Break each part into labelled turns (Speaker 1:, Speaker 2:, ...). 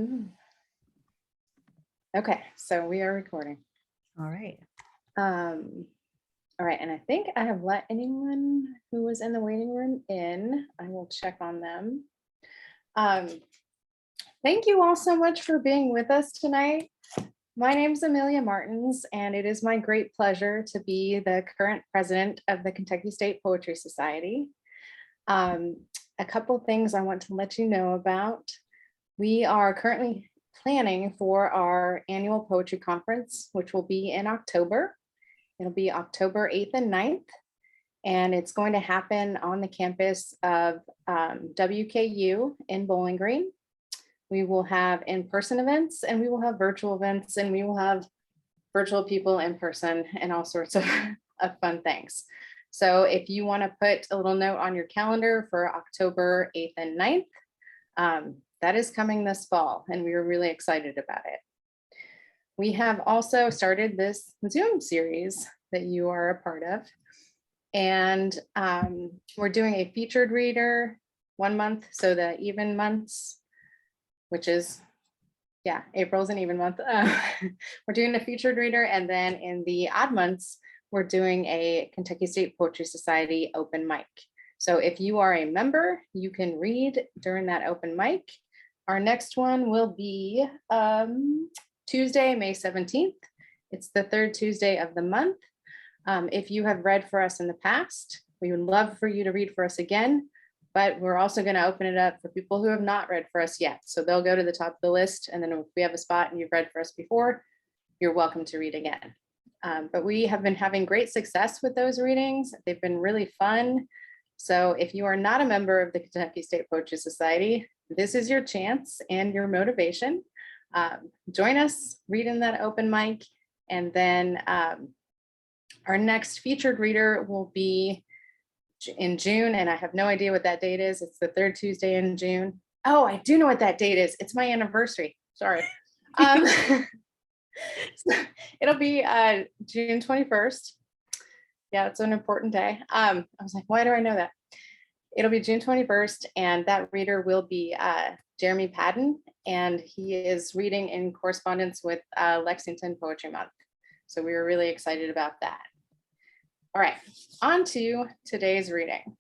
Speaker 1: Ooh. Okay, so we are recording.
Speaker 2: All right.
Speaker 1: All right, and I think I have let anyone who was in the waiting room in. I will check on them. Thank you all so much for being with us tonight. My name is Amelia Martins, and it is my great pleasure to be the current president of the Kentucky State Poetry Society. A couple things I want to let you know about. We are currently planning for our annual poetry conference, which will be in October. It'll be October 8th and 9th, and it's going to happen on the campus of WKU in Bowling Green. We will have in-person events, and we will have virtual events, and we will have virtual people in person and all sorts of fun things. So if you want to put a little note on your calendar for October 8th and 9th, that is coming this fall, and we are really excited about it. We have also started this Zoom series that you are a part of, and we're doing a featured reader 1 month, so the even months, which is, yeah, April's an even month. We're doing a featured reader, and then in the odd months, we're doing a Kentucky State Poetry Society open mic. So if you are a member, you can read during that open mic. Our next one will be Tuesday, May 17th. It's the third Tuesday of the month. If you have read for us in the past, we would love for you to read for us again, but we're also going to open it up for people who have not read for us yet. So they'll go to the top of the list, and then if we have a spot and you've read for us before, you're welcome to read again. But we have been having great success with those readings. They've been really fun. So if you are not a member of the Kentucky State Poetry Society, this is your chance and your motivation. Join us, read in that open mic, and then our next featured reader will be in June, and I have no idea what that date is. It's the third Tuesday in June. Oh, I do know what that date is. It's my anniversary. Sorry. It'll be June 21st. Yeah, it's an important day. I was like, why do I know that? It'll be June 21st, and that reader will be Jeremy Padden, and he is reading in correspondence with Lexington Poetry Month. So we were really excited about that. All right, on to today's reading.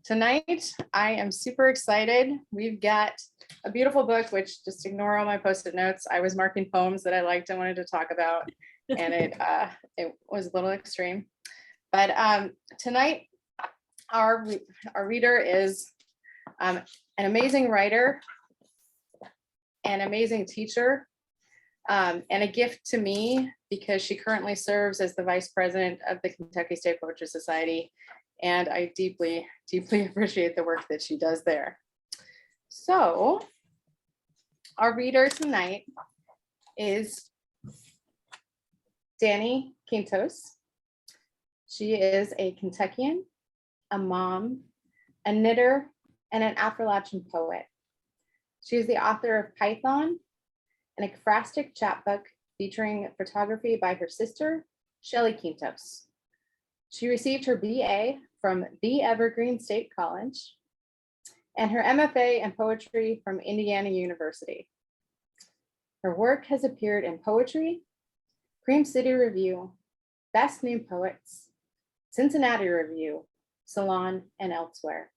Speaker 1: Tonight, I am super excited. We've got a beautiful book, which just ignore all my post-it notes. I was marking poems that I liked and wanted to talk about, and it was a little extreme. But tonight, our reader is an amazing writer, an amazing teacher, and a gift to me because she currently serves as the vice president of the Kentucky State Poetry Society. And I deeply, deeply appreciate the work that she does there. So our reader tonight is Danni Quintos. She is a Kentuckian, a mom, a knitter, and an Appalachian poet. She is the author of Python, an ekphrastic chapbook featuring photography by her sister, Shelly Quintos. She received her BA from the Evergreen State College and her MFA in poetry from Indiana University. Her work has appeared in Poetry, Cream City Review, Best New Poets, Cincinnati Review, Salon, and elsewhere.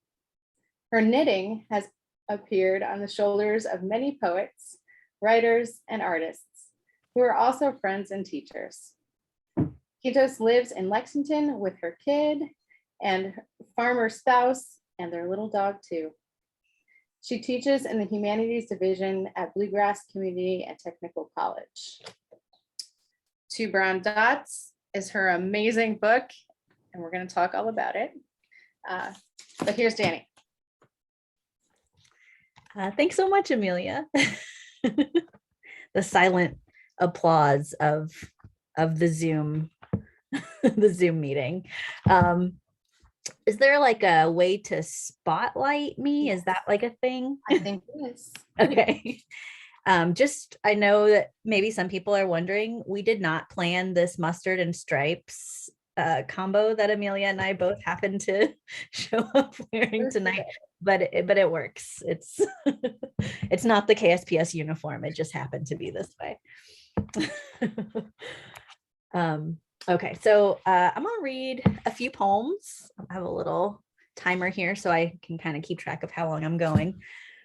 Speaker 1: Her knitting has appeared on the shoulders of many poets, writers, and artists who are also friends and teachers. Quintos lives in Lexington with her kid and farmer spouse and their little dog too. She teaches in the Humanities Division at Bluegrass Community and Technical College. Two Brown Dots is her amazing book, and we're going to talk all about it. But here's Danni.
Speaker 2: Thanks so much, Amelia. The silent applause of the Zoom the Zoom meeting. Is there like a way to spotlight me? Is that like a thing?
Speaker 1: I think it is.
Speaker 2: Okay. I know that maybe some people are wondering, we did not plan this mustard and stripes combo that Amelia and I both happen to show up wearing tonight, but it works. It's it's not the KSPS uniform. It just happened to be this way. Okay, so I'm gonna read a few poems. I have a little timer here so I can kind of keep track of how long I'm going.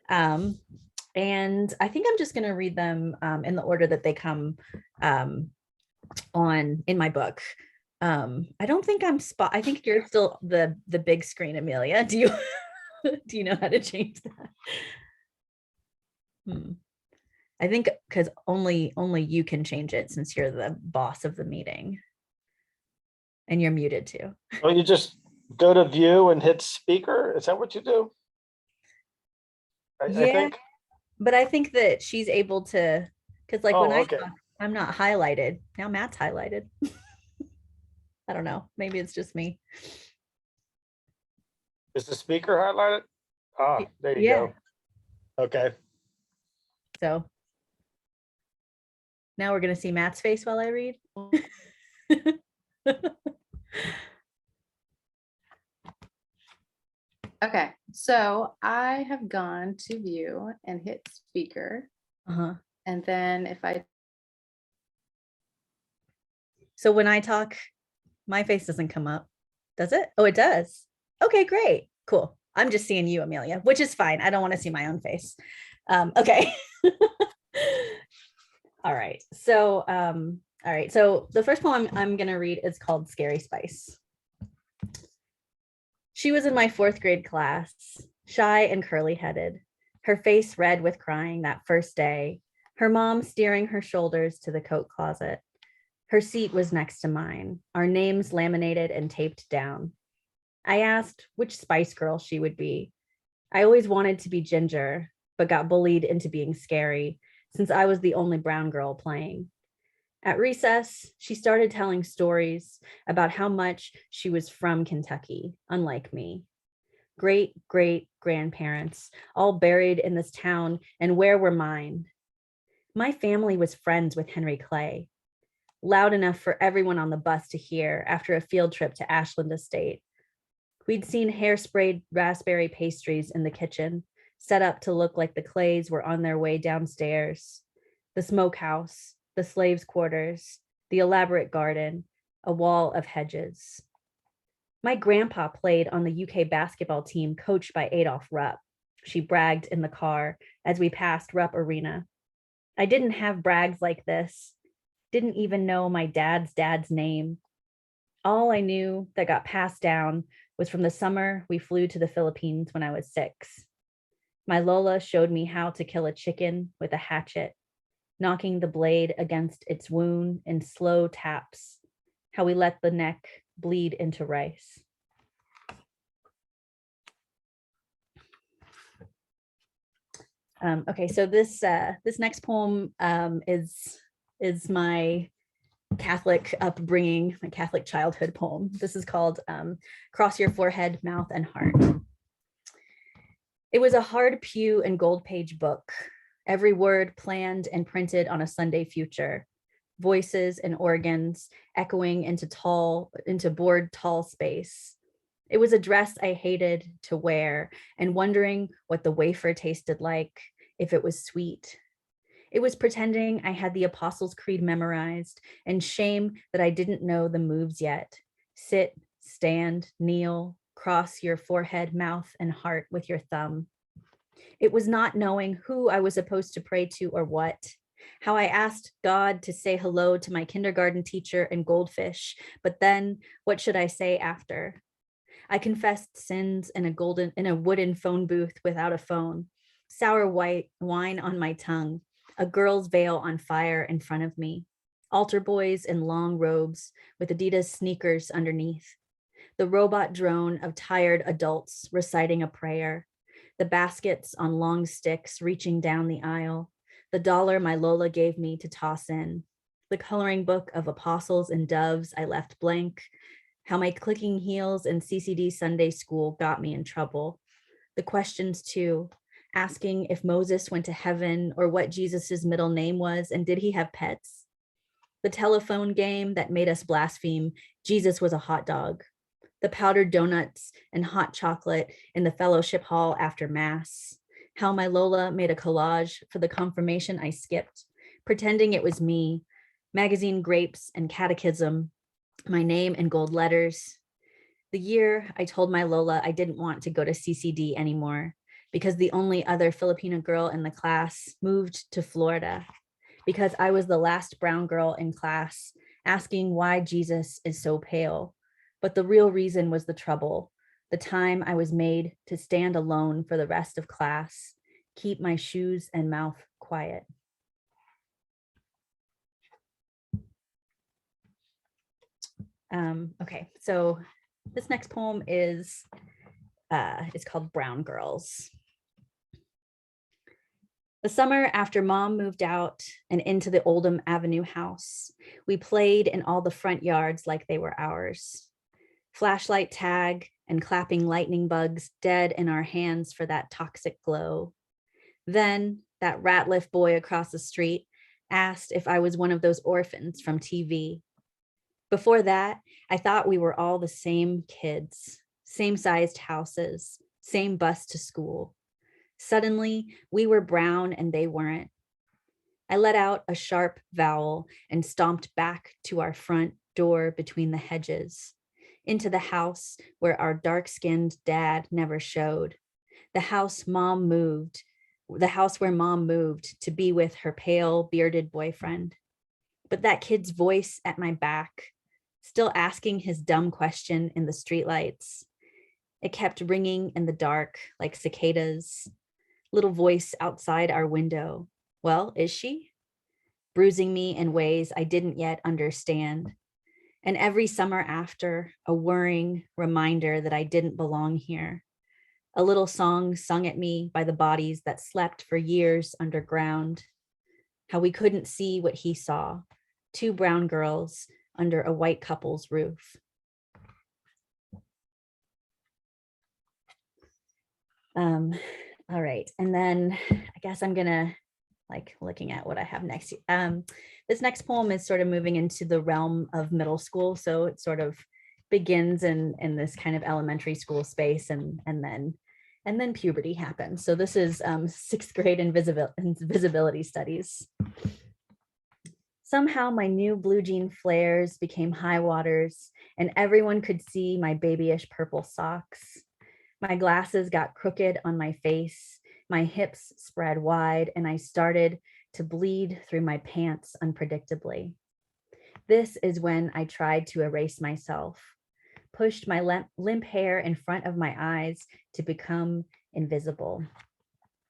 Speaker 2: And I think I'm just gonna read them in the order that they come in my book. I don't think I think you're still the big screen, Amelia. Do you do you know how to change that? I think because only you can change it since you're the boss of the meeting. And you're muted too.
Speaker 3: Well, you just go to view and hit speaker. Is that what you do? I think.
Speaker 2: But I think that she's able to, because like when I
Speaker 3: okay.
Speaker 2: talk, I'm not highlighted. Now Matt's highlighted. I don't know. Maybe it's just me.
Speaker 3: Is the speaker highlighted? Ah, there you go. Okay.
Speaker 2: So now we're going to see Matt's face while I read.
Speaker 1: Okay, so I have gone to view and hit speaker. And then if I.
Speaker 2: So when I talk, my face doesn't come up, does it? Oh, it does. Okay, great. Cool. I'm just seeing you, Amelia, which is fine. I don't want to see my own face. Okay. All right. So, So the first poem I'm going to read is called Scary Spice. She was in my 4th grade class, shy and curly headed, her face red with crying that first day, her mom steering her shoulders to the coat closet. Her seat was next to mine, our names laminated and taped down. I asked which Spice Girl she would be. I always wanted to be Ginger, but got bullied into being Scary since I was the only brown girl playing. At recess, she started telling stories about how much she was from Kentucky, unlike me. Great-great-grandparents, all buried in this town, and where were mine? My family was friends with Henry Clay, loud enough for everyone on the bus to hear after a field trip to Ashland Estate. We'd seen hairsprayed raspberry pastries in the kitchen, set up to look like the Clays were on their way downstairs. The smokehouse, the slaves' quarters, the elaborate garden, a wall of hedges. My grandpa played on the UK basketball team coached by Adolph Rupp, she bragged in the car as we passed Rupp Arena. I didn't have brags like this, didn't even know my dad's name. All I knew that got passed down was from the summer we flew to the Philippines when I was 6. My Lola showed me how to kill a chicken with a hatchet, knocking the blade against its wound in slow taps, how we let the neck bleed into rice. Okay, so this next poem is my Catholic upbringing, my Catholic childhood poem. This is called Cross Your Forehead, Mouth and Heart. It was a hard pew and gold page book, every word planned and printed on a Sunday future, voices and organs echoing into bored tall space. It was a dress I hated to wear and wondering what the wafer tasted like, if it was sweet. It was pretending I had the Apostles' Creed memorized and shame that I didn't know the moves yet. Sit, stand, kneel, cross your forehead, mouth, and heart with your thumb. It was not knowing who I was supposed to pray to or what. How I asked God to say hello to my kindergarten teacher and goldfish, but then what should I say after? I confessed sins in a wooden phone booth without a phone, sour white wine on my tongue, a girl's veil on fire in front of me, altar boys in long robes with Adidas sneakers underneath, the robot drone of tired adults reciting a prayer, the baskets on long sticks reaching down the aisle, the dollar my Lola gave me to toss in, the coloring book of apostles and doves I left blank, how my clicking heels in CCD Sunday school got me in trouble, the questions too, asking if Moses went to heaven or what Jesus's middle name was and did he have pets? The telephone game that made us blaspheme Jesus was a hot dog. The powdered donuts and hot chocolate in the fellowship hall after mass. How my Lola made a collage for the confirmation I skipped, pretending it was me. Magazine grapes and catechism, my name in gold letters. The year I told my Lola I didn't want to go to CCD anymore because the only other Filipino girl in the class moved to Florida, because I was the last brown girl in class asking why Jesus is so pale. But the real reason was the trouble, the time I was made to stand alone for the rest of class, keep my shoes and mouth quiet. Okay, so this next poem is it's called Brown Girls. The summer after Mom moved out and into the Oldham Avenue house, we played in all the front yards like they were ours. Flashlight tag and clapping lightning bugs dead in our hands for that toxic glow. Then that Ratliff boy across the street asked if I was one of those orphans from TV. Before that, I thought we were all the same kids, same sized houses, same bus to school. Suddenly, we were brown and they weren't. I let out a sharp vowel and stomped back to our front door between the hedges, into the house where our dark-skinned dad never showed, the house where Mom moved to be with her pale, bearded boyfriend. But that kid's voice at my back, still asking his dumb question in the streetlights, it kept ringing in the dark like cicadas. Little voice outside our window. Well, is she? Bruising me in ways I didn't yet understand. And every summer after, a whirring reminder that I didn't belong here. A little song sung at me by the bodies that slept for years underground. How we couldn't see what he saw. Two brown girls under a white couple's roof. All right, and then I guess I'm gonna looking at what I have next. This next poem is sort of moving into the realm of middle school, so it sort of begins in this kind of elementary school space, and then puberty happens. So this is 6th grade invisibility studies. Somehow my new blue jean flares became high waters, and everyone could see my babyish purple socks. My glasses got crooked on my face, my hips spread wide, and I started to bleed through my pants unpredictably. This is when I tried to erase myself, pushed my limp hair in front of my eyes to become invisible.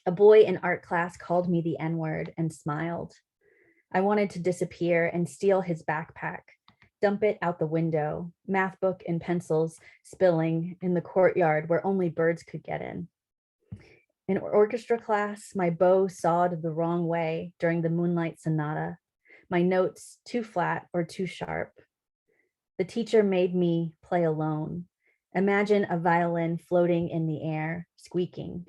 Speaker 2: A boy in art class called me the N-word and smiled. I wanted to disappear and steal his backpack, dump it out the window, math book and pencils spilling in the courtyard where only birds could get in. In orchestra class, my bow sawed the wrong way during the Moonlight Sonata, my notes too flat or too sharp. The teacher made me play alone. Imagine a violin floating in the air, squeaking.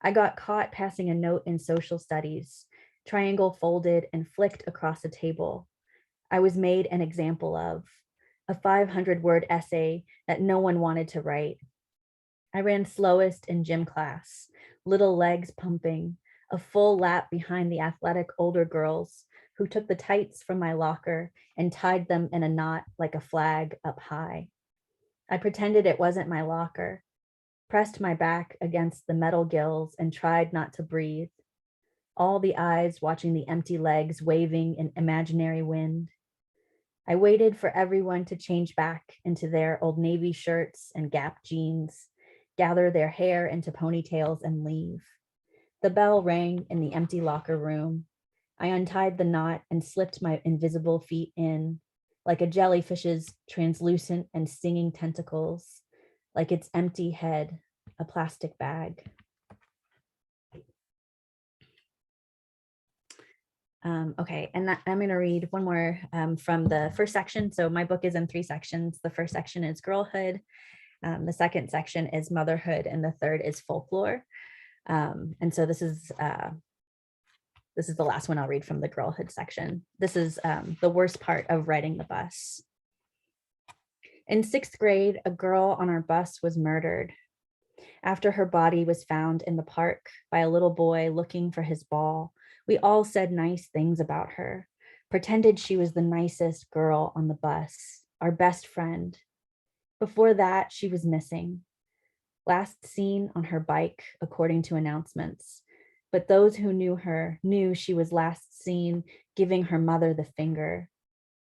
Speaker 2: I got caught passing a note in social studies, triangle folded and flicked across a table. I was made an example of, a 500-word essay that no one wanted to write. I ran slowest in gym class, little legs pumping, a full lap behind the athletic older girls who took the tights from my locker and tied them in a knot like a flag up high. I pretended it wasn't my locker, pressed my back against the metal gills and tried not to breathe. All the eyes watching the empty legs waving in imaginary wind. I waited for everyone to change back into their Old Navy shirts and Gap jeans, gather their hair into ponytails and leave. The bell rang in the empty locker room. I untied the knot and slipped my invisible feet in, like a jellyfish's translucent and stinging tentacles, like its empty head, a plastic bag. Okay, and I'm going to read one more from the first section. So my book is in 3 sections. The first section is girlhood. The second section is motherhood, and the third is folklore. And so this This is the last one I'll read from the girlhood section. This is the worst part of riding the bus. In 6th grade, a girl on our bus was murdered. After her body was found in the park by a little boy looking for his ball, we all said nice things about her, pretended she was the nicest girl on the bus, our best friend. Before that, she was missing. Last seen on her bike, according to announcements. But those who knew her knew she was last seen giving her mother the finger.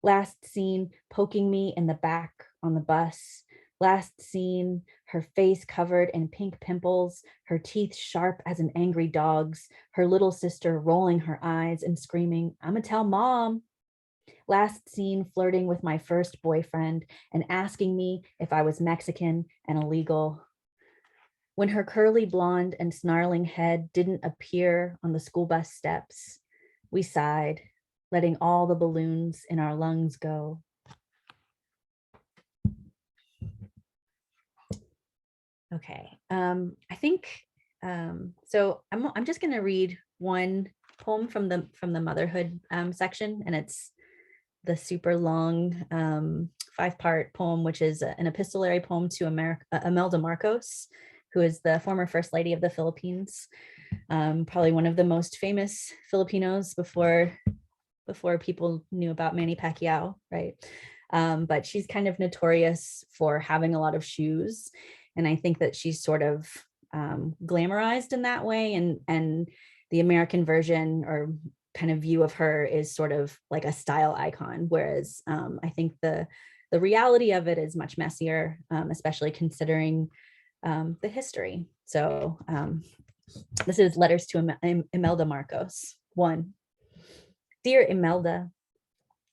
Speaker 2: Last seen poking me in the back on the bus. Last seen her face covered in pink pimples, her teeth sharp as an angry dog's, her little sister rolling her eyes and screaming, "I'ma tell mom." Last seen flirting with my first boyfriend and asking me if I was Mexican and illegal. When her curly blonde and snarling head didn't appear on the school bus steps, we sighed, letting all the balloons in our lungs go. Okay, I think so. I'm just going to read one poem from the motherhood section, and it's the super long 5-part poem, which is an epistolary poem to Imelda Marcos, who is the former First Lady of the Philippines, probably one of the most famous Filipinos before people knew about Manny Pacquiao, right? But she's kind of notorious for having a lot of shoes. And I think that she's sort of glamorized in that way. And the American version or kind of view of her is sort of like a style icon. Whereas I think the reality of it is much messier, especially considering the history. So this is Letters to Imelda Marcos. 1. Dear Imelda,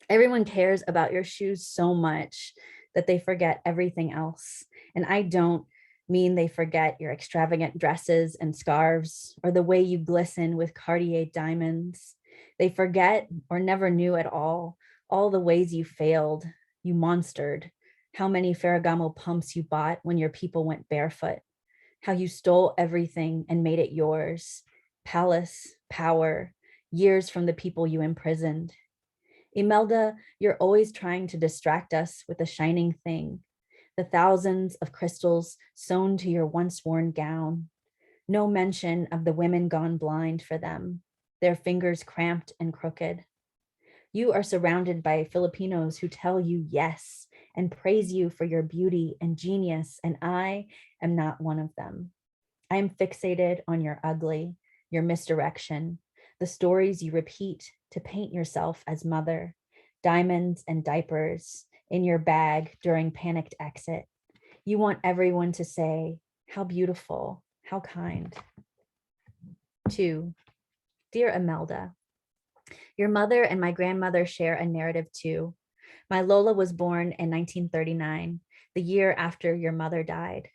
Speaker 2: everyone cares about your shoes so much that they forget everything else. And I don't mean they forget your extravagant dresses and scarves or the way you glisten with Cartier diamonds. They forget or never knew at all the ways you failed, you monstered, how many Ferragamo pumps you bought when your people went barefoot, how you stole everything and made it yours, palace, power, years from the people you imprisoned. Imelda, you're always trying to distract us with a shining thing, the thousands of crystals sewn to your once worn gown. No mention of the women gone blind for them, their fingers cramped and crooked. You are surrounded by Filipinos who tell you yes and praise you for your beauty and genius, and I am not one of them. I am fixated on your ugly, your misdirection, the stories you repeat to paint yourself as mother, diamonds and diapers in your bag during panicked exit. You want everyone to say, how beautiful, how kind. 2. Dear Imelda, your mother and my grandmother share a narrative too. My Lola was born in 1939, the year after your mother died.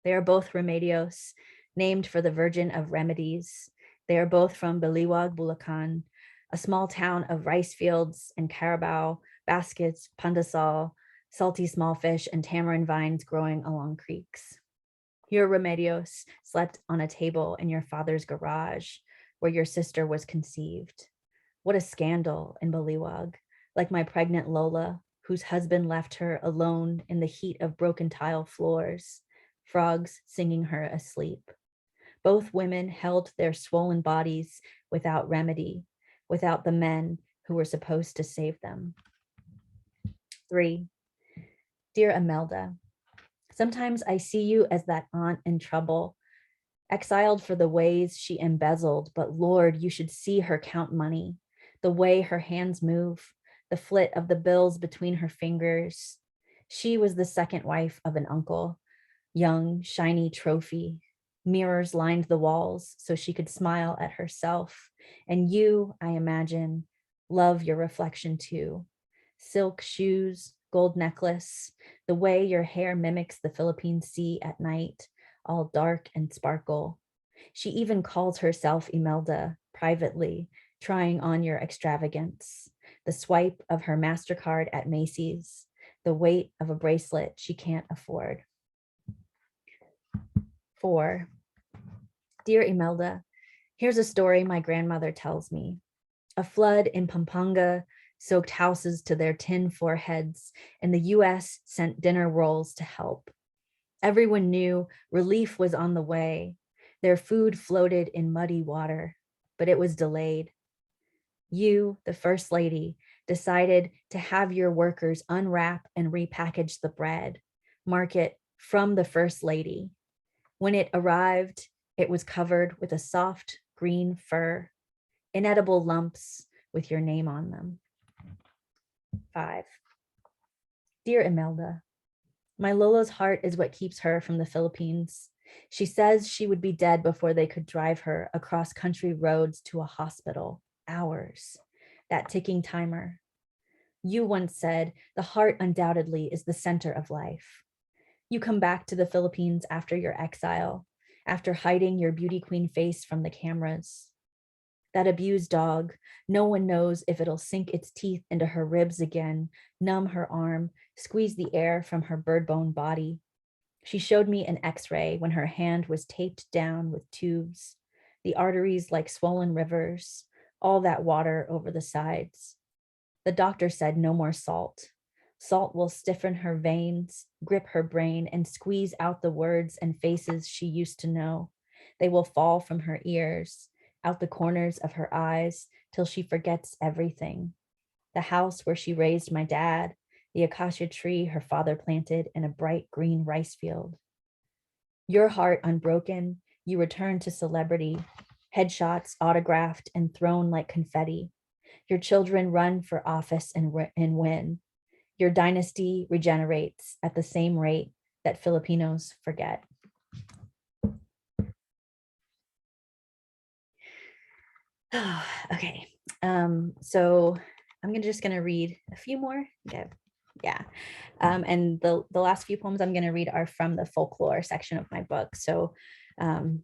Speaker 2: They are both Remedios, named for the Virgin of Remedies. They are both from Baliwag, Bulacan, a small town of rice fields and carabao, baskets, pandesal, salty small fish, and tamarind vines growing along creeks. Your Remedios slept on a table in your father's garage where your sister was conceived. What a scandal in Baliwag, like my pregnant Lola, whose husband left her alone in the heat of broken tile floors, frogs singing her asleep. Both women held their swollen bodies without remedy, without the men who were supposed to save them. 3. Dear Imelda, sometimes I see you as that aunt in trouble, exiled for the ways she embezzled, but Lord, you should see her count money, the way her hands move, the flit of the bills between her fingers. She was the second wife of an uncle, young, shiny trophy. Mirrors lined the walls so she could smile at herself. And you, I imagine, love your reflection too. Silk shoes, gold necklace, the way your hair mimics the Philippine Sea at night, all dark and sparkle. She even calls herself Imelda privately, trying on your extravagance, the swipe of her MasterCard at Macy's, the weight of a bracelet she can't afford. 4. Dear Imelda, here's a story my grandmother tells me. A flood in Pampanga soaked houses to their tin foreheads, and the US sent dinner rolls to help. Everyone knew relief was on the way. Their food floated in muddy water, but it was delayed. You, the First Lady, decided to have your workers unwrap and repackage the bread, mark it from the First Lady. When it arrived, it was covered with a soft green fur, inedible lumps with your name on them. 5. Dear Imelda, my Lola's heart is what keeps her from the Philippines. She says she would be dead before they could drive her across country roads to a hospital. Hours. That ticking timer. You once said the heart undoubtedly is the center of life. You come back to the Philippines after your exile, after hiding your beauty queen face from the cameras. That abused dog, no one knows if it'll sink its teeth into her ribs again, numb her arm, squeeze the air from her bird bone body. She showed me an x-ray when her hand was taped down with tubes, the arteries like swollen rivers, all that water over the sides. The doctor said no more salt. Salt will stiffen her veins, grip her brain, and squeeze out the words and faces she used to know. They will fall from her ears, out the corners of her eyes, till she forgets everything. The house where she raised my dad, the acacia tree her father planted in a bright green rice field. Your heart unbroken, you return to celebrity, headshots autographed and thrown like confetti. Your children run for office and win. Your dynasty regenerates at the same rate that Filipinos forget. Okay, so I'm just gonna read a few more. Yeah. And the last few poems I'm gonna read are from the folklore section of my book. So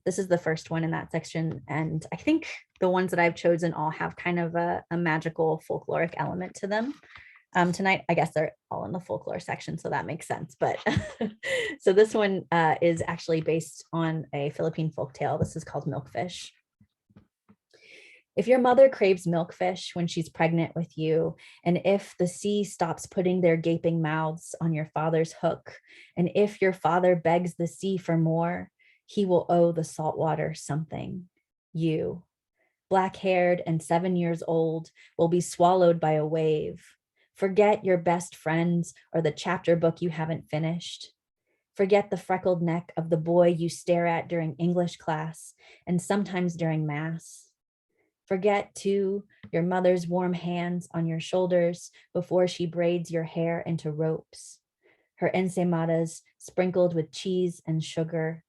Speaker 2: this is the first one in that section. And I think the ones that I've chosen all have kind of a magical folkloric element to them. Tonight, I guess they're all in the folklore section, so that makes sense. But so this one is actually based on a Philippine folktale. This is called Milkfish. If your mother craves milkfish when she's pregnant with you, and if the sea stops putting their gaping mouths on your father's hook, and if your father begs the sea for more, he will owe the saltwater something. You, black-haired and 7 years old, will be swallowed by a wave. Forget your best friends or the chapter book you haven't finished. Forget the freckled neck of the boy you stare at during English class and sometimes during mass. Forget, too, your mother's warm hands on your shoulders before she braids your hair into ropes. Her ensaimadas sprinkled with cheese and sugar.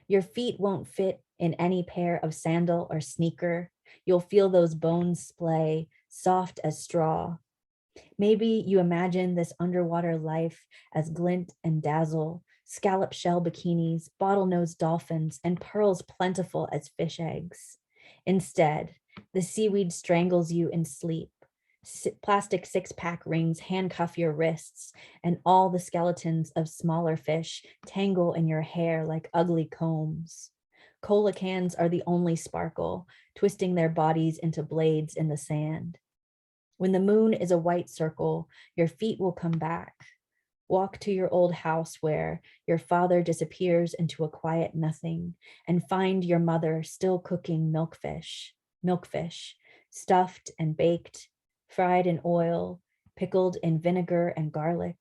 Speaker 2: Your feet won't fit in any pair of sandal or sneaker. You'll feel those bones splay, soft as straw. Maybe you imagine this underwater life as glint and dazzle, scallop shell bikinis, bottlenose dolphins, and pearls plentiful as fish eggs. Instead, the seaweed strangles you in sleep. Plastic six-pack rings handcuff your wrists, and all the skeletons of smaller fish tangle in your hair like ugly combs. Cola cans are the only sparkle, twisting their bodies into blades in the sand. When the moon is a white circle, your feet will come back. Walk to your old house where your father disappears into a quiet nothing, and find your mother still cooking milkfish, stuffed and baked, fried in oil, pickled in vinegar and garlic,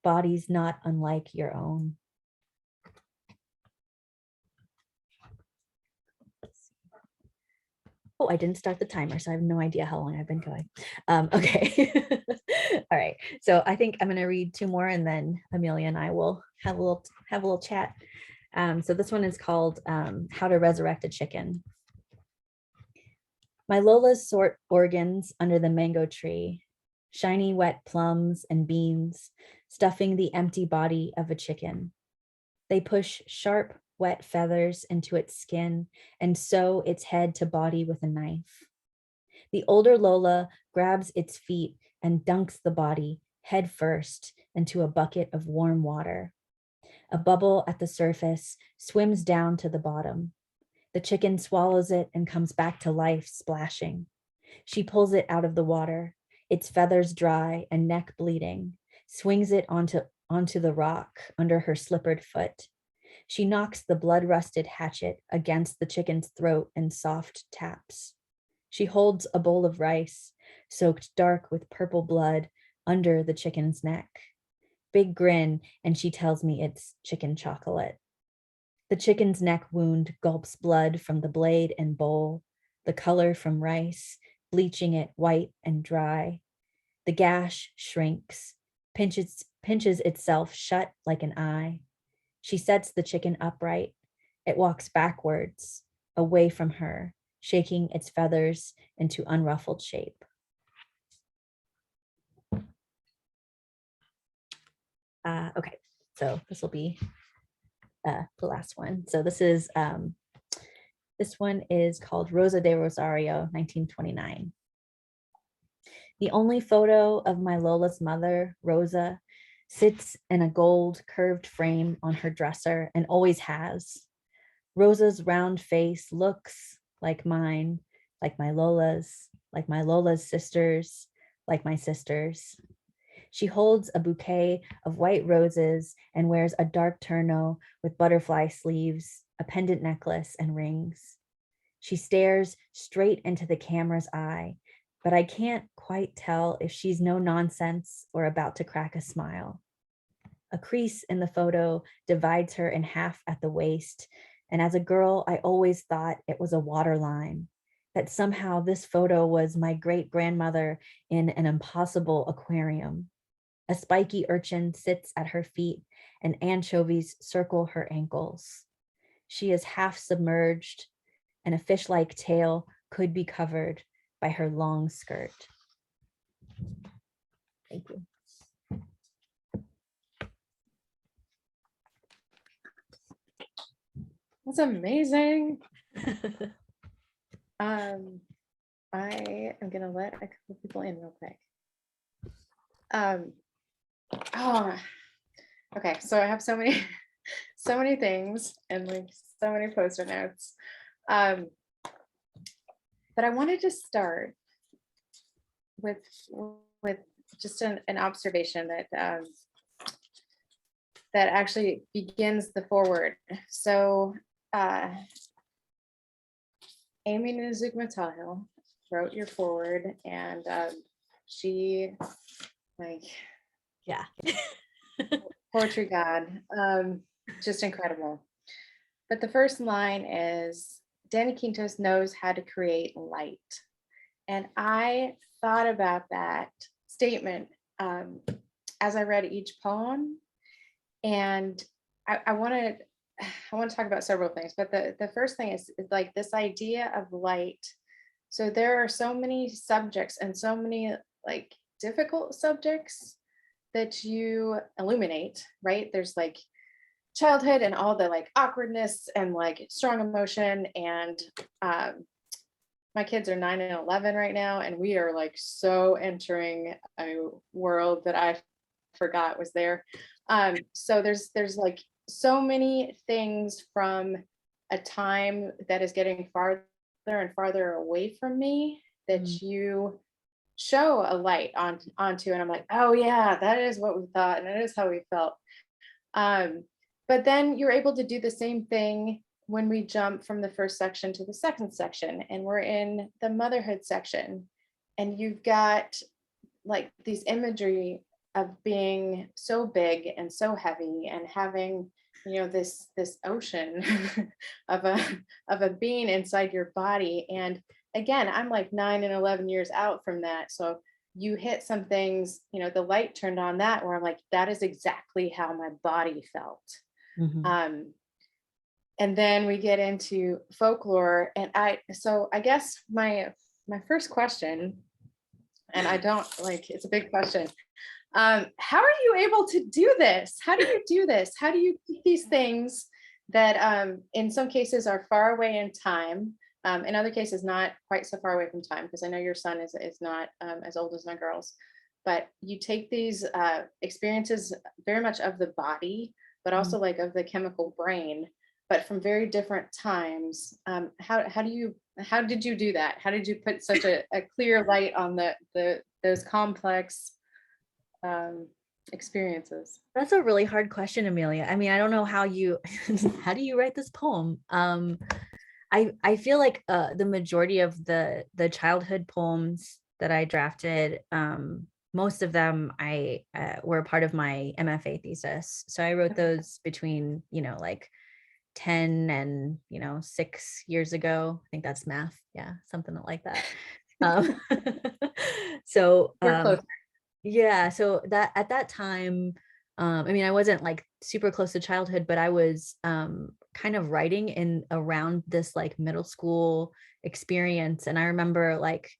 Speaker 2: bodies not unlike your own. Oh, I didn't start the timer, so I have no idea how long I've been going. Okay. All right. So I think I'm going to read two more, and then Amelia and I will have a little chat. So this one is called How to Resurrect a Chicken. My Lola's sort organs under the mango tree, shiny wet plums and beans, stuffing the empty body of a chicken. They push sharp, wet feathers into its skin and sew its head to body with a knife. The older Lola grabs its feet and dunks the body head first into a bucket of warm water. A bubble at the surface swims down to the bottom. The chicken swallows it and comes back to life, splashing. She pulls it out of the water, its feathers dry and neck bleeding, swings it onto the rock under her slippered foot. She knocks the blood-rusted hatchet against the chicken's throat and soft taps. She holds a bowl of rice, soaked dark with purple blood, under the chicken's neck. Big grin, and she tells me it's chicken chocolate. The chicken's neck wound gulps blood from the blade and bowl, the color from rice, bleaching it white and dry. The gash shrinks, pinches itself shut like an eye. She sets the chicken upright. It walks backwards, away from her, shaking its feathers into unruffled shape. Okay, so this will be the last one. So this one is called Rosa de Rosario, 1929. The only photo of my Lola's mother, Rosa, sits in a gold curved frame on her dresser and always has. Rosa's round face looks like mine, like my Lola's sisters, like my sisters. She holds a bouquet of white roses and wears a dark terno with butterfly sleeves, a pendant necklace, and rings. She stares straight into the camera's eye, but I can't quite tell if she's no nonsense or about to crack a smile. A crease in the photo divides her in half at the waist, and as a girl, I always thought it was a waterline, that somehow this photo was my great-grandmother in an impossible aquarium. A spiky urchin sits at her feet and anchovies circle her ankles. She is half submerged and a fish-like tail could be covered by her long skirt. Thank you.
Speaker 1: That's amazing. I am gonna let a couple people in real quick. Oh, okay. So I have so many, so many things and like so many post-it notes. But I wanted to start with just an observation that that actually begins the foreword. So Amy Nuzugmatahill wrote your foreword, and she, like,
Speaker 2: Yeah.
Speaker 1: poetry god, just incredible. But the first line is, Danni Quintos knows how to create light. And I thought about that statement as I read each poem. And I want to talk about several things, but the first thing is like this idea of light. So there are so many subjects and so many like difficult subjects that you illuminate, right? There's like childhood and all the like awkwardness and like strong emotion. And my kids are 9 and 11 right now, and we are like so entering a world that I forgot was there. So there's like so many things from a time that is getting farther and farther away from me that you show a light onto, and I'm like, oh yeah, that is what we thought, and that is how we felt. But then you're able to do the same thing when we jump from the first section to the second section, and we're in the motherhood section, and you've got like these imagery of being so big and so heavy and having, you know, this ocean of a being inside your body. And again, I'm like 9 and 11 years out from that. So you hit some things, you know, the light turned on that where I'm like, that is exactly how my body felt. And then we get into folklore, and I guess my first question, and I don't like, it's a big question. How are you able to do this? How do you do this? How do you keep these things that in some cases are far away in time, in other cases not quite so far away from time, because I know your son is not as old as my girls, but you take these experiences very much of the body, but also like of the chemical brain, but from very different times. How do you How did you do that? How did you put such a clear light on those complex um, experiences?
Speaker 2: That's a really hard question, Amelia. I mean, I don't know how you how do you write this poem? I feel like the majority of the childhood poems that I drafted, most of them I were a part of my MFA thesis. So I wrote those between, like 10 and 6 years ago. I think that's math. Yeah, something like that. Um, so
Speaker 1: We're close.
Speaker 2: yeah, so that at that time, I mean, I wasn't like super close to childhood, but I was kind of writing in around this like middle school experience. And I remember like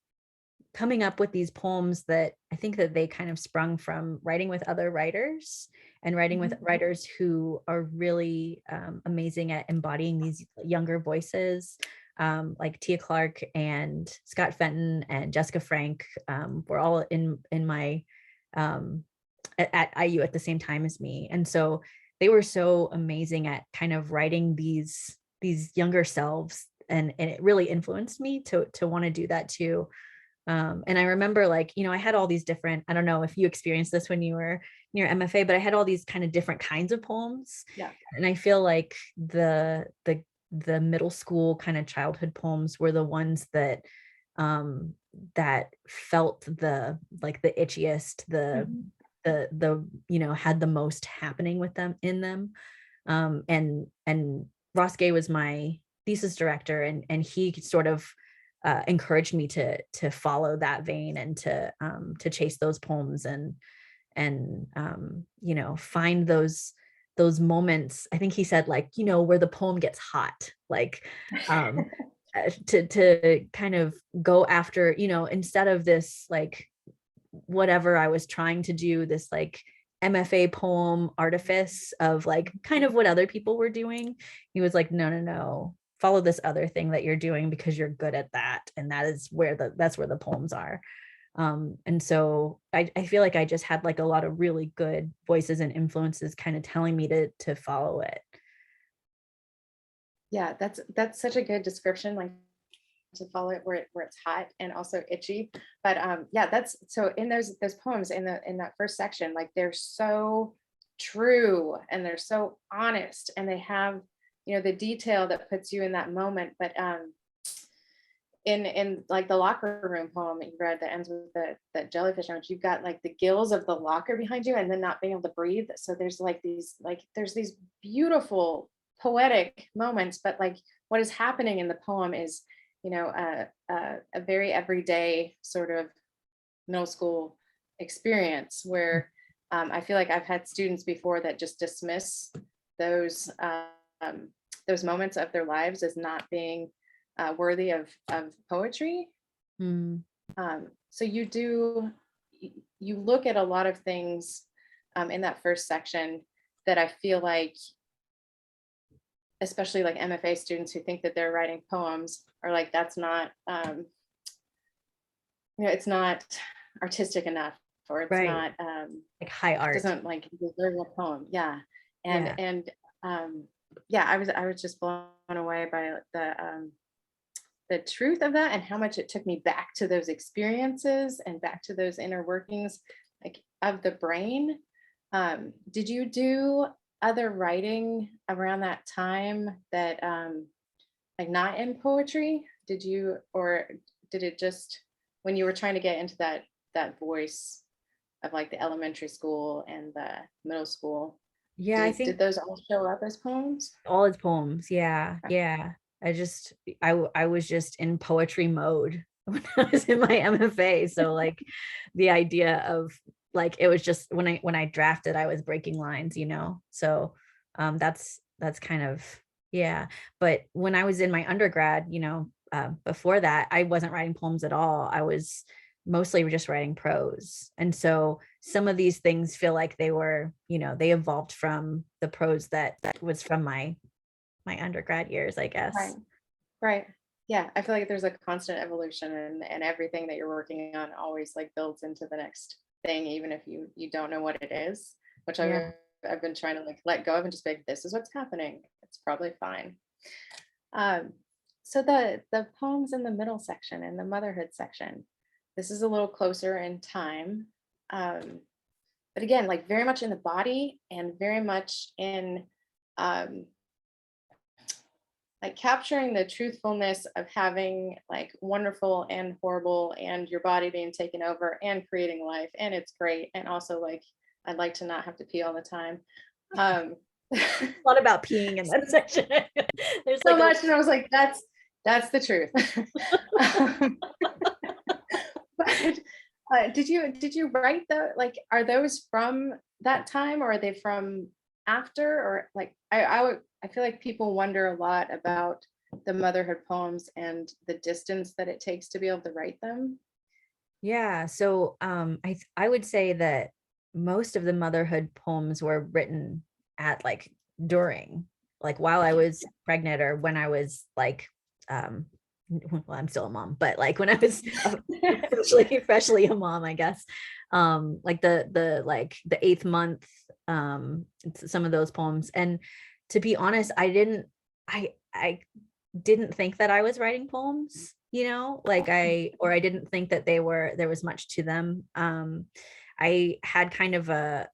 Speaker 2: coming up with these poems that I think that they kind of sprung from writing with other writers and writing with writers who are really amazing at embodying these younger voices, like Tia Clark and Scott Fenton and Jessica Frank, were all in my at IU at the same time as me. And so they were so amazing at kind of writing these younger selves. And it really influenced me to want to do that too. And I remember like, I had all these different, I don't know if you experienced this when you were near MFA, but I had all these kind of different kinds of poems.
Speaker 1: Yeah.
Speaker 2: And I feel like the middle school kind of childhood poems were the ones that that felt the like the itchiest, the had the most happening with them in them. And Ross Gay was my thesis director, and he sort of encouraged me to follow that vein and to chase those poems and find those moments. I think he said like, where the poem gets hot, like to kind of go after, instead of this like whatever I was trying to do, this like MFA poem artifice of like kind of what other people were doing. He was like, no, follow this other thing that you're doing because you're good at that. And that's where the poems are. And so I feel like I just had like a lot of really good voices and influences kind of telling me to follow it.
Speaker 1: Yeah, that's such a good description, like to follow it where it's hot and also itchy. But yeah, that's so in those poems in that first section, like they're so true and they're so honest, and they have the detail that puts you in that moment. But in like the locker room poem that you read that ends with the jellyfish on it, you've got like the gills of the locker behind you and then not being able to breathe. So there's like there's these beautiful poetic moments, but like what is happening in the poem is a very everyday sort of middle school experience where I feel like I've had students before that just dismiss those moments of their lives as not being worthy of poetry. So you look at a lot of things in that first section that I feel like, especially like MFA students who think that they're writing poems, are like, that's not it's not artistic enough, or it's
Speaker 2: Right.
Speaker 1: not
Speaker 2: Like high art.
Speaker 1: doesn't like deserve a poem. Yeah. And yeah, I was just blown away by the truth of that and how much it took me back to those experiences and back to those inner workings like of the brain. Did you do other writing around that time that like not in poetry? Or did it just, when you were trying to get into that voice of like the elementary school and the middle school,
Speaker 2: Yeah, I
Speaker 1: did
Speaker 2: think
Speaker 1: those all show up as poems?
Speaker 2: all his poems. Yeah.
Speaker 1: Okay.
Speaker 2: Yeah. I was just in poetry mode when I was in my MFA. So like the idea of like, it was just when I drafted, I was breaking lines, so that's kind of, yeah. But when I was in my undergrad, before that, I wasn't writing poems at all. I was mostly just writing prose. And so some of these things feel like they were, they evolved from the prose that was from my undergrad years, I guess.
Speaker 1: Right. Yeah, I feel like there's a constant evolution, and everything that you're working on always like builds into the next thing, even if you don't know what it is, which
Speaker 2: Yeah.
Speaker 1: I've been trying to like let go of and just be like, this is what's happening. It's probably fine. Um, So the poems in the middle section and the motherhood section, this is a little closer in time. Um, but again, like very much in the body and very much in um, like capturing the truthfulness of having like wonderful and horrible and your body being taken over and creating life. And it's great. And also like, I'd like to not have to pee all the time. Um,
Speaker 2: A lot about peeing in that section. There's
Speaker 1: so
Speaker 2: like
Speaker 1: much. And I was like, that's the truth. Um, but did you write the like are those from that time or are they from after or like I feel like people wonder a lot about the motherhood poems and the distance that it takes to be able to write them.
Speaker 2: yeah. So I would say that most of the motherhood poems were written at like during, like while I was pregnant or when I was like well, I'm still a mom, but like when I was freshly a mom, I guess. Like the 8th month, some of those poems. And to be honest, I didn't think that I was writing poems, like I didn't think that there was much to them. I had kind of a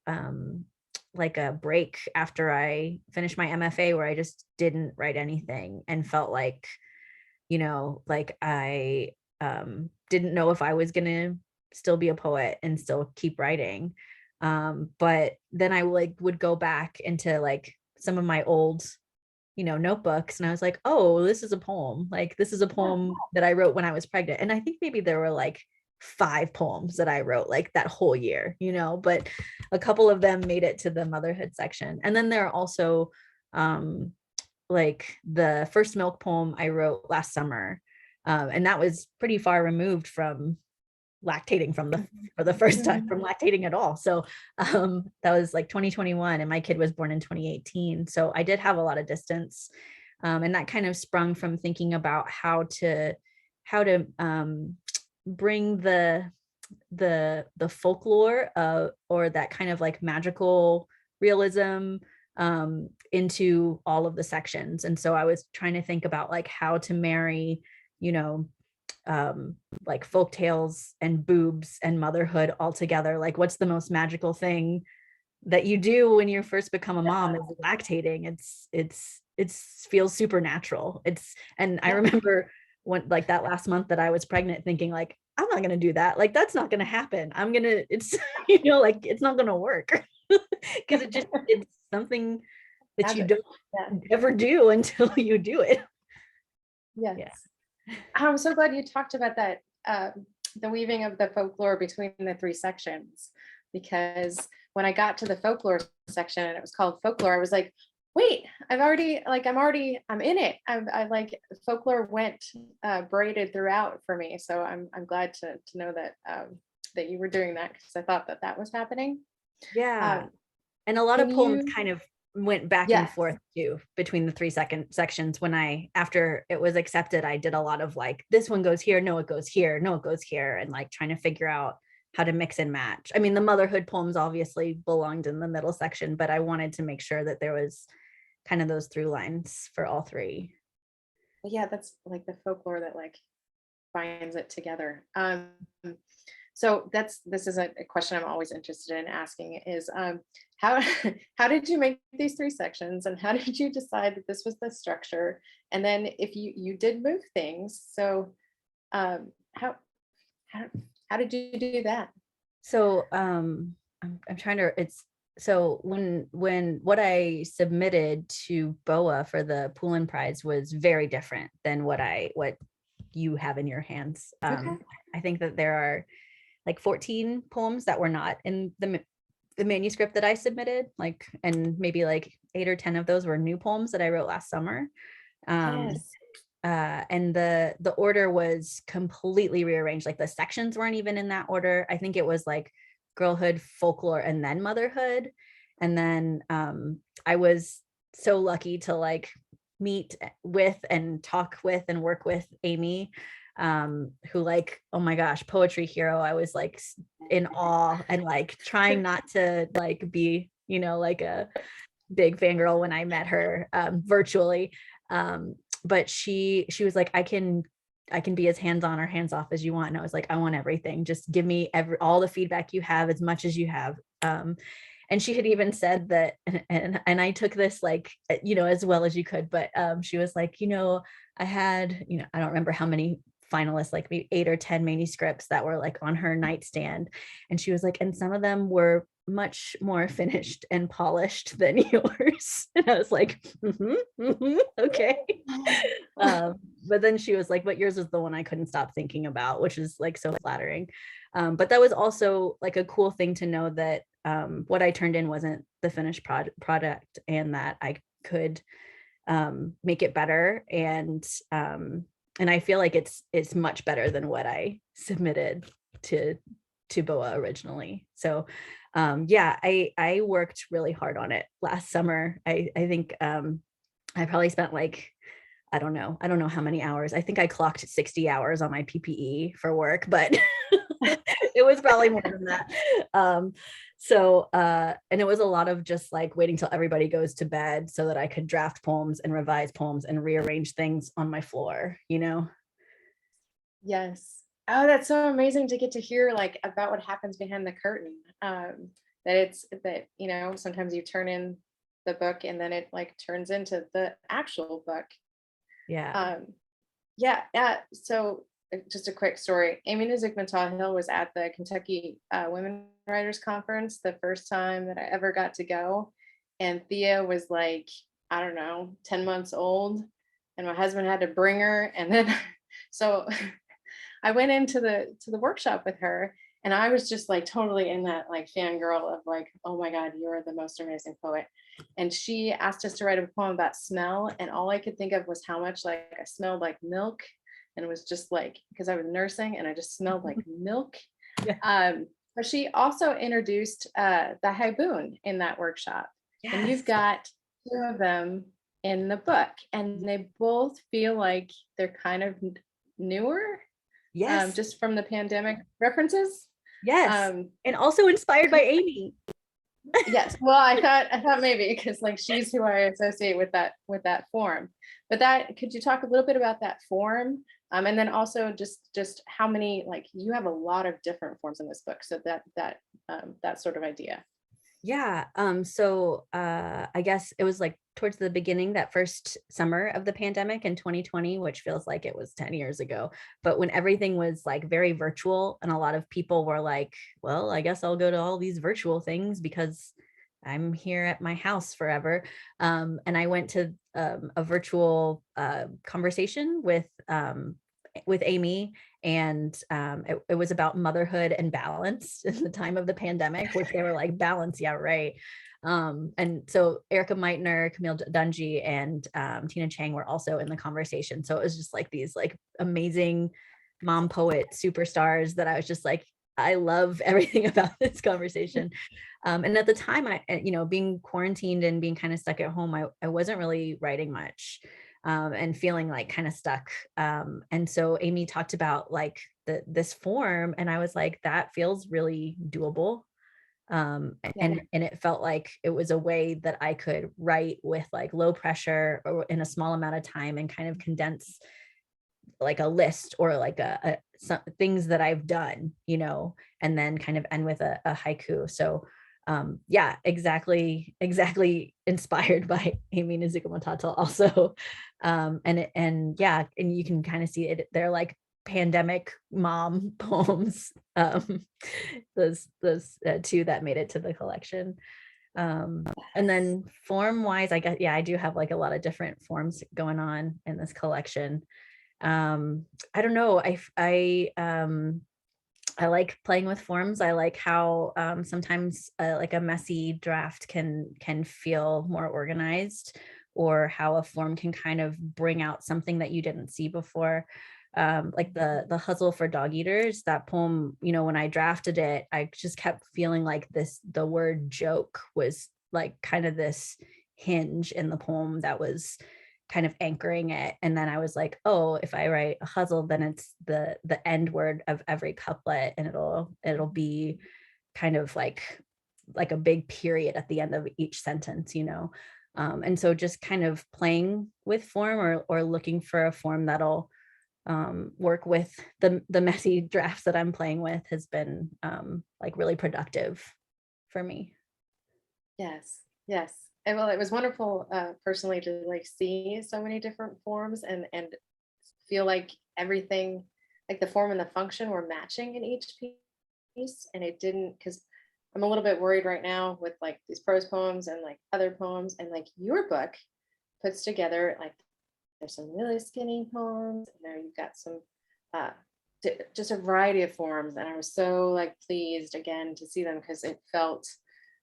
Speaker 2: like a break after I finished my MFA where I just didn't write anything and felt like, like I didn't know if I was gonna still be a poet and still keep writing. But then I like would go back into like some of my old notebooks and I was like, oh, this is a poem. Like this is a poem that I wrote when I was pregnant. And I think maybe there were like 5 poems that I wrote like that whole year, but a couple of them made it to the motherhood section. And then there are also like the first milk poem I wrote last summer. And that was pretty far removed from lactating for the first time, from lactating at all. So that was like 2021 and my kid was born in 2018. So I did have a lot of distance. And that kind of sprung from thinking about how to bring the folklore or that kind of like magical realism into all of the sections. And so I was trying to think about like how to marry, you know, like folk tales and boobs and motherhood all together. Like what's the most magical thing that you do when you first become a mom is lactating. It's feels supernatural. And I remember when like that last month that I was pregnant thinking like, I'm not going to do that. Like, that's not going to happen. It's, like it's not going to work because it's something that you
Speaker 1: Magic.
Speaker 2: don't ever do until you do it.
Speaker 1: Yes.
Speaker 2: Yeah.
Speaker 1: I'm so glad you talked about that, the weaving of the folklore between the 3 sections, because when I got to the folklore section and it was called folklore, I was like, wait, I'm in it. I like folklore went braided throughout for me. So I'm glad to know that that you were doing that because I thought that was happening.
Speaker 2: Yeah. And a lot of
Speaker 1: Can
Speaker 2: poems
Speaker 1: you?
Speaker 2: kind of went back and
Speaker 1: Yes.
Speaker 2: forth too between the 3 sections. When after it was accepted, I did a lot of like, this one goes here, no, it goes here, no, it goes here, and like trying to figure out how to mix and match. I mean, the motherhood poems obviously belonged in the middle section, but I wanted to make sure that there was kind of those through lines for all 3.
Speaker 1: Yeah, that's like the folklore that like binds it together. So this is a question I'm always interested in asking is how how did you make these 3 sections and how did you decide that this was the structure? And then if you did move things, so how how how did you do that?
Speaker 2: So I'm trying to so when what I submitted to BOA for the Poulin Prize was very different than what you have in your hands.
Speaker 1: Okay.
Speaker 2: I think that there are like 14 poems that were not in the manuscript that I submitted, like, and maybe like 8 or 10 of those were new poems that I wrote last summer.
Speaker 1: Yes.
Speaker 2: And the order was completely rearranged. Like the sections weren't even in that order. I think it was like girlhood, folklore, and then motherhood. And then I was so lucky to like meet with and talk with and work with Amy, who like, oh my gosh, poetry hero. I was like in awe and like trying not to like be, like a big fangirl when I met her virtually. but she was like, I can be as hands-on or hands-off as you want. And I was like, I want everything. Just give me all the feedback you have, as much as you have. And she had even said that, and I took this like, as well as you could, but she was like, I had, I don't remember how many finalists, like maybe 8 or 10 manuscripts that were like on her nightstand. And she was like, and some of them were much more finished and polished than yours. And I was like, okay. But then she was like, but yours was the one I couldn't stop thinking about, which is like so flattering. But that was also like a cool thing to know that what I turned in wasn't the finished product, and that I could make it better. And I feel like it's much better than what I submitted to BOA originally. So I worked really hard on it last summer. I think I probably spent like, I don't know how many hours. I think I clocked 60 hours on my PPE for work, but it was probably more than that. And it was a lot of just like waiting till everybody goes to bed so that I could draft poems and revise poems and rearrange things on my floor,
Speaker 1: Yes. Oh, that's so amazing to get to hear like about what happens behind the curtain. That sometimes you turn in the book and then it like turns into the actual book.
Speaker 2: Yeah.
Speaker 1: So just a quick story. Amy Nizik-Matahill was at the Kentucky Women Writers Conference the first time that I ever got to go. And Thea was like, I don't know, 10 months old. And my husband had to bring her. And then so I went into the workshop with her, and I was just like totally in that like fangirl of like, oh my God, you're the most amazing poet. And she asked us to write a poem about smell. And all I could think of was how much like I smelled like milk. And it was just like, because I was nursing and I just smelled like milk.
Speaker 2: Yeah.
Speaker 1: But she also introduced the haboon in that workshop.
Speaker 2: Yes.
Speaker 1: And you've got 2 of them in the book, and they both feel like they're kind of newer.
Speaker 2: Yes.
Speaker 1: Just from the pandemic references.
Speaker 2: Yes. And also inspired by Amy.
Speaker 1: Yes. Well, I thought maybe because like she's who I associate with that form. But could you talk a little bit about that form? And then also just how many, like you have a lot of different forms in this book. So that sort of idea.
Speaker 2: Yeah. So I guess it was like towards the beginning, that first summer of the pandemic in 2020, which feels like it was 10 years ago, but when everything was like very virtual and a lot of people were like, well, I guess I'll go to all these virtual things because I'm here at my house forever. And I went to a virtual conversation with Amy, and it was about motherhood and balance in the time of the pandemic, which they were like, balance, yeah, right. And so Erica Meitner, Camille Dungy, and Tina Chang were also in the conversation. So it was just like these like amazing mom poet superstars that I was just like, I love everything about this conversation. And at the time, I being quarantined and being kind of stuck at home, I wasn't really writing much. And feeling like kind of stuck. And so Amy talked about like this form, and I was like, that feels really doable. And it felt like it was a way that I could write with like low pressure or in a small amount of time and kind of condense like a list or like some things that I've done, and then kind of end with a haiku. So exactly inspired by Amy Nizik-Matahill also. And you can kind of see it. They're like pandemic mom poems. Those 2 that made it to the collection. And then form wise, I guess, I do have like a lot of different forms going on in this collection. I don't know. I like playing with forms. I like how sometimes like a messy draft can feel more organized, or how a form can kind of bring out something that you didn't see before. Like the Hustle for Dog Eaters, that poem, when I drafted it, I just kept feeling like the word joke was like kind of this hinge in the poem that was kind of anchoring it. And then I was like, oh, if I write a hustle, then it's the end word of every couplet, and it'll be kind of like a big period at the end of each sentence, And so just kind of playing with form or looking for a form that'll work with the messy drafts that I'm playing with has been like really productive for me.
Speaker 1: Yes, yes. And well, it was wonderful personally to like see so many different forms and feel like everything, like the form and the function were matching in each piece. And it didn't, because I'm a little bit worried right now with like these prose poems and like other poems, and like your book puts together like there's some really skinny poems, and there you've got some just a variety of forms. And I was so like pleased again to see them because it felt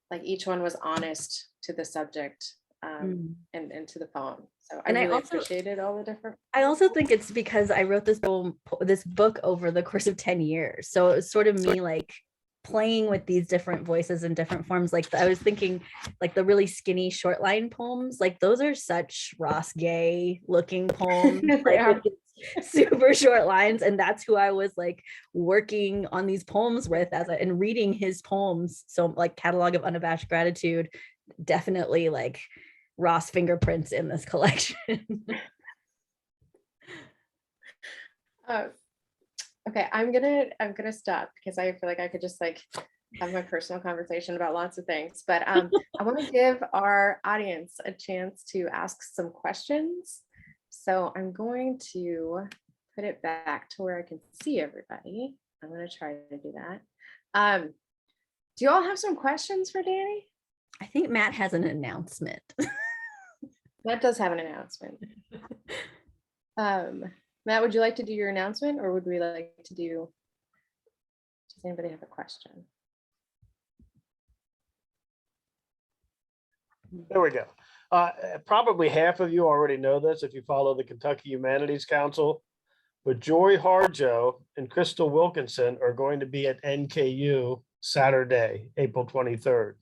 Speaker 1: like each one was honest to the subject and to the poem. So I
Speaker 2: And
Speaker 1: really appreciated all the different.
Speaker 2: I also think it's because I wrote this book over the course of 10 years. So it was sort of me like playing with these different voices and different forms. Like I was thinking like the really skinny short line poems, like those are such Ross Gay looking poems, like with super short lines. And that's who I was like working on these poems with and reading his poems. So like Catalog of Unabashed Gratitude, definitely like Ross fingerprints in this collection.
Speaker 1: Okay, I'm gonna stop because I feel like I could just like have my personal conversation about lots of things. But I want to give our audience a chance to ask some questions. So I'm going to put it back to where I can see everybody. I'm gonna try to do that. Do you all have some questions for Danny?
Speaker 2: I think Matt has an announcement.
Speaker 1: Matt does have an announcement. Matt, would you like to do your announcement, or would we like to do, does anybody have a question?
Speaker 3: There we go. Probably half of you already know this if you follow the Kentucky Humanities Council, but Joy Harjo and Crystal Wilkinson are going to be at NKU Saturday, April 23rd.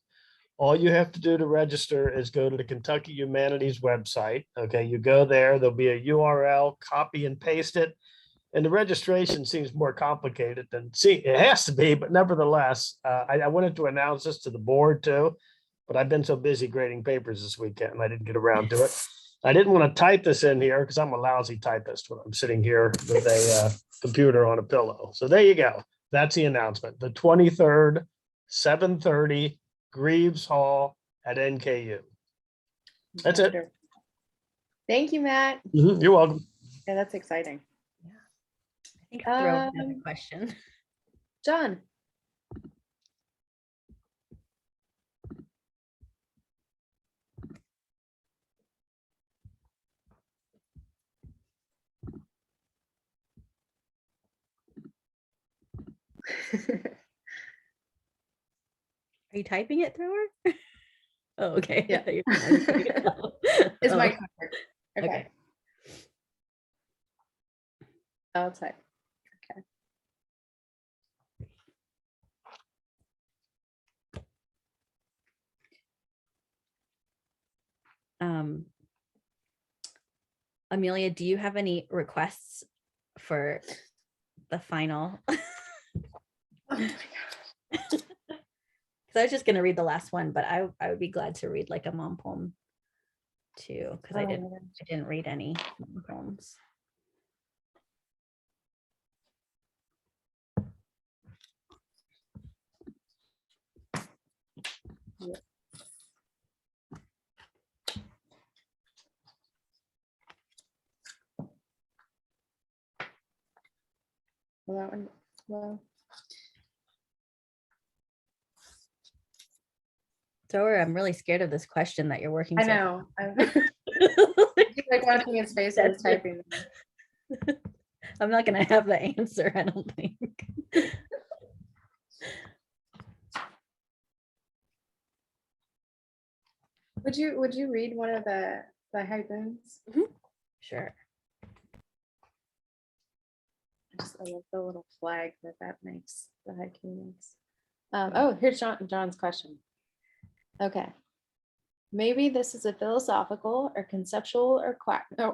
Speaker 3: All you have to do to register is go to the Kentucky Humanities website. Okay, you go there, there'll be a URL, copy and paste it. And the registration seems more complicated than, it has to be, but nevertheless, I wanted to announce this to the board too, but I've been so busy grading papers this weekend, I didn't get around to it. I didn't want to type this in here because I'm a lousy typist when I'm sitting here with a computer on a pillow. So there you go. That's the announcement. The 23rd, 7:30, Greaves Hall at NKU. That's it.
Speaker 1: Thank you, Matt.
Speaker 3: You're welcome.
Speaker 1: Yeah, that's exciting.
Speaker 2: I think I'll throw in a question.
Speaker 1: John.
Speaker 2: Are you typing it through her? Oh, okay.
Speaker 1: Yeah. It's my cover. Okay. I'll type. Okay.
Speaker 2: Amelia, do you have any requests for the final?
Speaker 1: Oh my God.
Speaker 2: I was just going to read the last one, but I would be glad to read like a mom poem too, because I didn't read any mom poems.
Speaker 1: Yeah. Well, that one, well.
Speaker 2: So I'm really scared of this question that you're working.
Speaker 1: I know. I'm like watching his face as typing.
Speaker 2: I'm not gonna have the answer, I don't think.
Speaker 1: Would you read one of the haikus?
Speaker 2: Sure.
Speaker 1: I love the little flag that makes the haiku makes. Oh, here's John's question. Okay. Maybe this is a philosophical or conceptual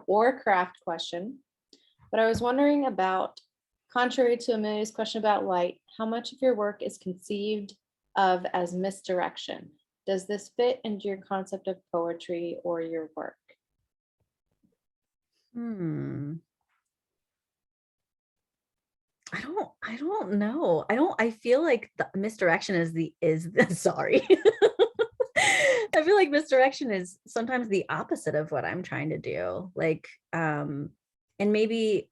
Speaker 1: or craft question, but I was wondering about, contrary to Amelia's question about light, how much of your work is conceived of as misdirection? Does this fit into your concept of poetry or your work?
Speaker 2: I don't know. I feel like the misdirection sorry. I feel like misdirection is sometimes the opposite of what I'm trying to do. Like, and maybe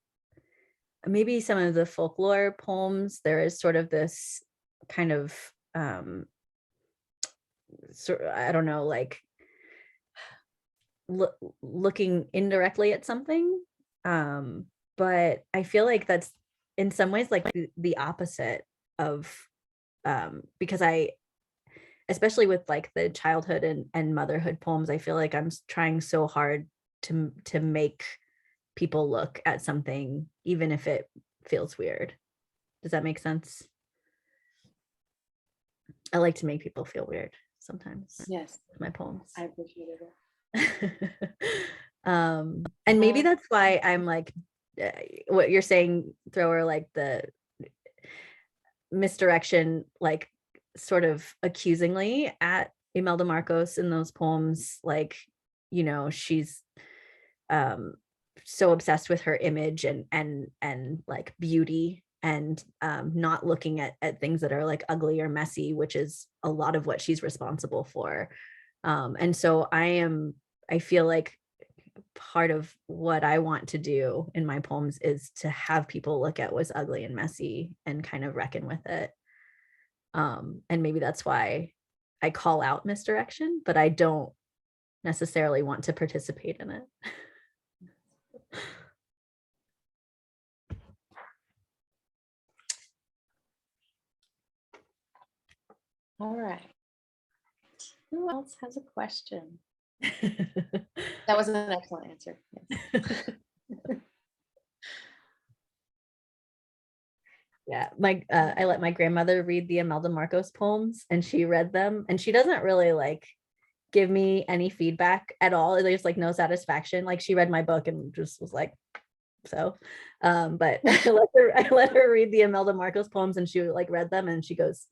Speaker 2: some of the folklore poems, there is sort of this kind of I don't know, like looking indirectly at something. But I feel like that's in some ways like the opposite of because especially with like the childhood and motherhood poems, I feel like I'm trying so hard to make people look at something, even if it feels weird. Does that make sense? I like to make people feel weird sometimes.
Speaker 1: Yes,
Speaker 2: with my poems.
Speaker 1: I appreciated it.
Speaker 2: And maybe that's why I'm like what you're saying, Thrower, like the misdirection, like sort of accusingly at Imelda Marcos in those poems, like, you know, she's so obsessed with her image and like beauty, and not looking at things that are like ugly or messy, which is a lot of what she's responsible for. And so I feel like part of what I want to do in my poems is to have people look at what's ugly and messy and kind of reckon with it. And maybe that's why I call out misdirection, but I don't necessarily want to participate in it.
Speaker 1: All right. Who else has a question? That was an excellent answer. Yes.
Speaker 2: Yeah, I let my grandmother read the Imelda Marcos poems, and she read them, and she doesn't really like give me any feedback at all. There's like no satisfaction. Like, she read my book and just was like, so. But I let her read the Imelda Marcos poems, and she like read them, and she goes,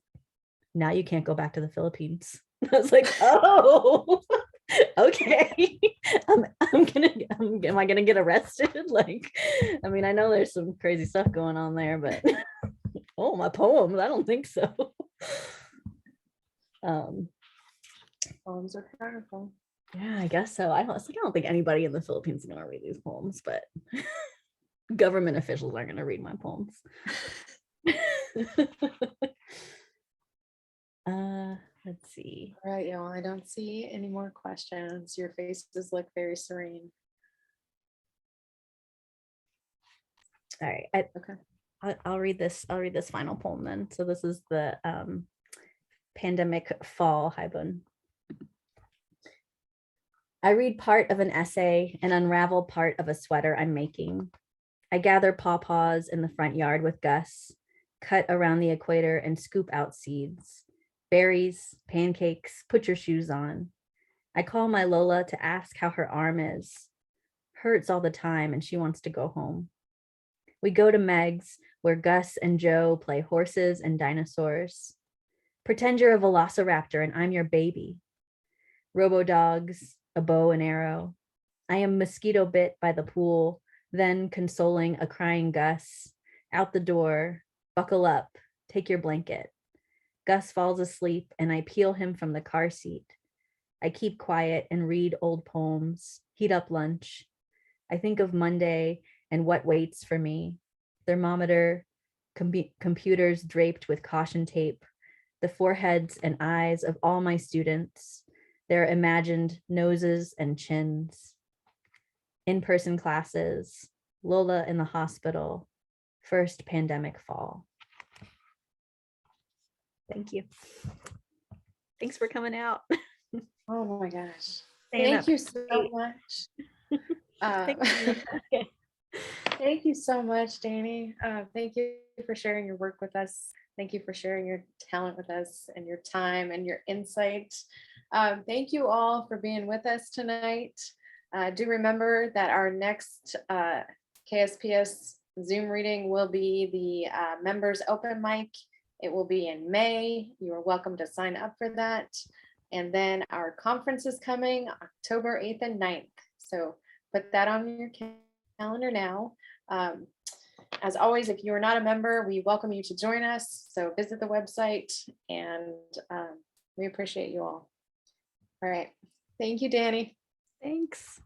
Speaker 2: "Now you can't go back to the Philippines." I was like, oh, okay. Am I gonna get arrested? Like, I mean, I know there's some crazy stuff going on there, but oh, my poems, I don't think so.
Speaker 1: Poems are powerful.
Speaker 2: Yeah, I guess so. I don't think anybody in the Philippines is gonna read these poems, but government officials aren't gonna read my poems. Let's see.
Speaker 1: All right, y'all. I don't see any more questions. Your faces look very serene.
Speaker 2: All right.
Speaker 1: Okay.
Speaker 2: I'll read this. I'll read this final poem then. So this is the pandemic fall Haibun. I read part of an essay and unravel part of a sweater I'm making. I gather pawpaws in the front yard with Gus, cut around the equator and scoop out seeds. Berries, pancakes, put your shoes on. I call my Lola to ask how her arm is. Hurts all the time and she wants to go home. We go to Meg's, where Gus and Joe play horses and dinosaurs. Pretend you're a velociraptor and I'm your baby. Robo-dogs, a bow and arrow. I am mosquito bit by the pool, then consoling a crying Gus. Out the door, buckle up, take your blanket. Gus falls asleep and I peel him from the car seat. I keep quiet and read old poems, heat up lunch. I think of Monday and what waits for me. Thermometer, computers draped with caution tape, the foreheads and eyes of all my students, their imagined noses and chins. In-person classes, Lola in the hospital, first pandemic fall. Thank you. Thanks for coming out.
Speaker 1: Oh my gosh.
Speaker 2: Staying
Speaker 1: Thank
Speaker 2: up
Speaker 1: you so
Speaker 2: late.
Speaker 1: much.
Speaker 2: Thank you. Okay.
Speaker 1: Thank you so much, Danny. Thank you for sharing your work with us. Thank you for sharing your talent with us and your time and your insight. Thank you all for being with us tonight. Do remember that our next KSPS Zoom reading will be the members open mic. It will be in May. You are welcome to sign up for that. And then our conference is coming October 8th and 9th. So put that on your calendar now. As always, if you are not a member, we welcome you to join us. So visit the website, and we appreciate you all. All right. Thank you, Danny.
Speaker 2: Thanks.